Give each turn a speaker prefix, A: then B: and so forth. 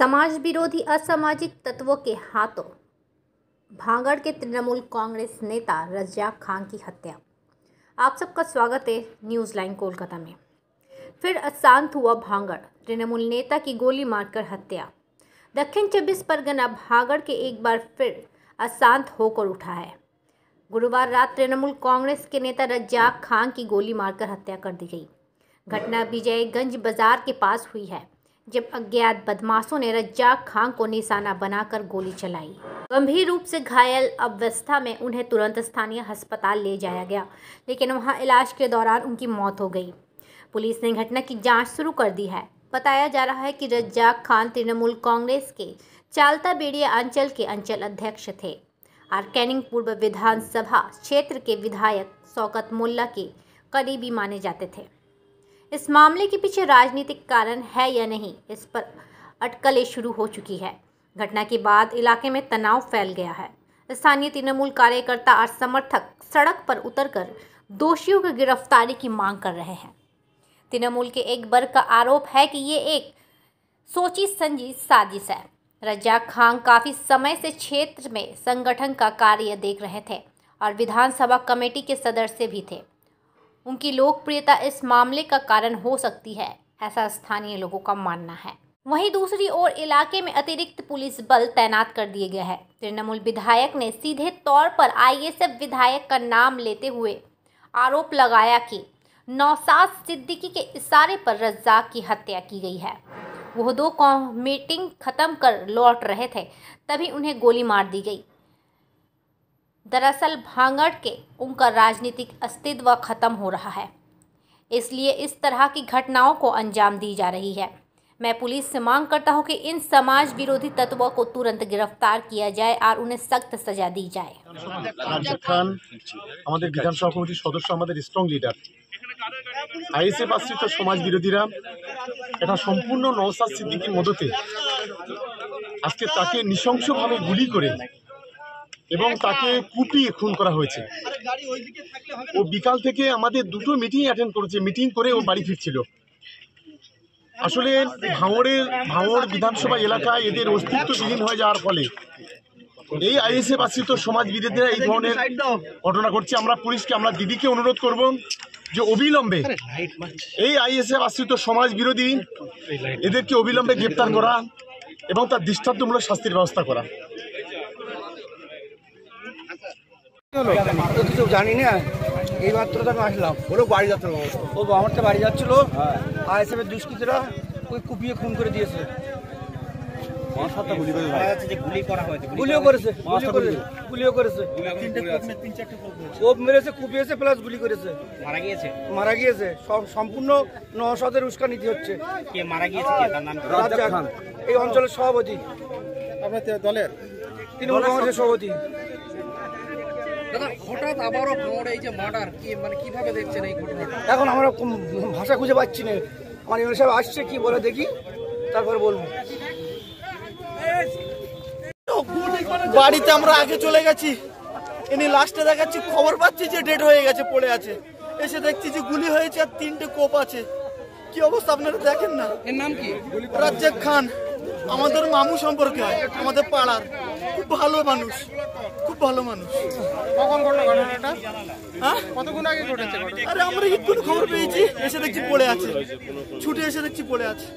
A: समाज विरोधी असामाजिक तत्वों के हाथों भांगड़ के तृणमूल कांग्रेस नेता रज्जाक खान की हत्या। आप सबका स्वागत है न्यूज़ लाइन कोलकाता में। फिर अशांत हुआ भांगड़, तृणमूल नेता की गोली मारकर हत्या। दक्षिण 24 परगना भांगड़ के एक बार फिर अशांत होकर उठा है। गुरुवार रात तृणमूल कांग्रेस के नेता रज्जाक खान की गोली मारकर हत्या कर दी गई। घटना विजयगंज बाजार के पास हुई है, जब अज्ञात बदमाशों ने रज्जाक खान को निशाना बनाकर गोली चलाई। गंभीर रूप से घायल अवस्था में उन्हें तुरंत स्थानीय अस्पताल ले जाया गया, लेकिन वहां इलाज के दौरान उनकी मौत हो गई। पुलिस ने घटना की जांच शुरू कर दी है। बताया जा रहा है कि रज्जाक खान तृणमूल कांग्रेस के चालता बेड़िया अंचल के अंचल अध्यक्ष थे और कैनिंग पूर्व विधानसभा क्षेत्र के विधायक शौकत मोल्ला के करीबी माने जाते थे। इस मामले के पीछे राजनीतिक कारण है या नहीं, इस पर अटकलें शुरू हो चुकी है। घटना के बाद इलाके में तनाव फैल गया है। स्थानीय तृणमूल कार्यकर्ता और समर्थक सड़क पर उतरकर दोषियों की गिरफ्तारी की मांग कर रहे हैं। तृणमूल के एक वर्ग का आरोप है कि ये एक सोची समझी साजिश है। रज्जाक खान काफ़ी समय से क्षेत्र में संगठन का कार्य देख रहे थे और विधानसभा कमेटी के सदस्य भी थे। उनकी लोकप्रियता इस मामले का कारण हो सकती है, ऐसा स्थानीय लोगों का मानना है। वहीं दूसरी ओर इलाके में अतिरिक्त पुलिस बल तैनात कर दिए गए हैं। तृणमूल विधायक ने सीधे तौर पर आईएसएफ विधायक का नाम लेते हुए आरोप लगाया कि नौशाद सिद्दीकी के इशारे पर रज्जाक की हत्या की गई है। वह दो मीटिंग खत्म कर लौट रहे थे, तभी उन्हें गोली मार दी गई। दरअसल भांगड़ के उनका राजनीतिक अस्तित्व खत्म हो रहा है, इसलिए इस तरह की घटनाओं को अंजाम दी जा रही है। मैं पुलिस से मांग करता हूं कि इन समाज विरोधी तत्वों को तुरंत गिरफ्तार किया जाए और उन्हें सख्त सजा दी जाए।
B: रज्जाक खान हमारे विधानसभा कमिटिर सदस्य, हमारे स्ट्रंग लिडार। आईएसएफ आश्रित समाज विरोधीरा এটা সম্পূর্ণ নওশাদ সিদ্দিকীর মদতে আজকে তাকে নৃশংসভাবে গুলি করে এবং তাকে কুপিয়ে খুন করা হয়েছে। ও বিকাল থেকে আমাদের দুটো মিটিং অ্যাটেন্ড করেছে, মিটিং করে ও বাড়ি ফিরছিল। আসলে ভাঙড় বিধানসভা এলাকায় এদের অস্তিত্ব বিলীন হয়ে যাওয়ার ফলে এই আইএসএফ আশ্রিত সমাজ বিরোধীরা এই ধরনের ঘটনা ঘটছে। আমরা পুলিশকে, আমরা দিদিকে অনুরোধ করব যে অবিলম্বে এই আইএসএফ আশ্রিত সমাজ বিরোধী এদেরকে অবিলম্বে গ্রেপ্তার করা এবং তার দৃষ্টান্তমূলক শাস্তির ব্যবস্থা করা।
C: কিছু জানি না, এই মাত্র তো আমি আসলাম। ওরা বাড়ি যাচ্ছিল, ও আমার তো বাড়ি যাচ্ছিল, আইএসএফের দুষ্কৃতীরা ওই কুপিয়ে খুন করে দিয়েছে। গুলিও করেছে, ও মেরেছে, কুপিয়েছে, প্লাস গুলি করেছে। মারা গিয়েছে। সম্পূর্ণ নওশাদের উস্কানিতে হচ্ছে। কে মারা গিয়েছে? রাজ্জাক খান, এই অঞ্চলের সভাপতি, আপনার দলের তৃণমূল কংগ্রেসের সভাপতি।
D: দাদা, হঠাৎ আবারও ভাঙড়ে এই যে মার্ডার, কিভাবে দেখছেন এই ঘটনাটা?
C: এখন আমরা ভাষা খুঁজে পাচ্ছি না। আমার ইমাম সাহেব আসছে, কি বলে দেখি, তারপরে বলবো।
E: বাড়িতে আমরা আগে চলে গেছি, এনে লাস্টে দেখাচ্ছি, খবর পাচ্ছি যে ডেড হয়ে গেছে, পড়ে আছে। এসে দেখছি যে গুলি হয়েছে আর 3টে কোপ আছে। কি অবস্থা আপনারা দেখেন না।
D: এর নাম কি?
E: রাজ্জাক খান আমাদের মামু সম্পর্কে হয়, আমাদের পাড়ার। খুব ভালো মানুষ, খুব ভালো মানুষ।
D: কখন ঘটলো ঘটনাটা?
E: হ্যাঁ,
D: কতক্ষণ আগে ঘটেছে?
E: আরে আমরা একটু খবর পেয়েছি, এসে দেখছি পড়ে আছে। ছুটে এসে দেখছি পড়ে আছে।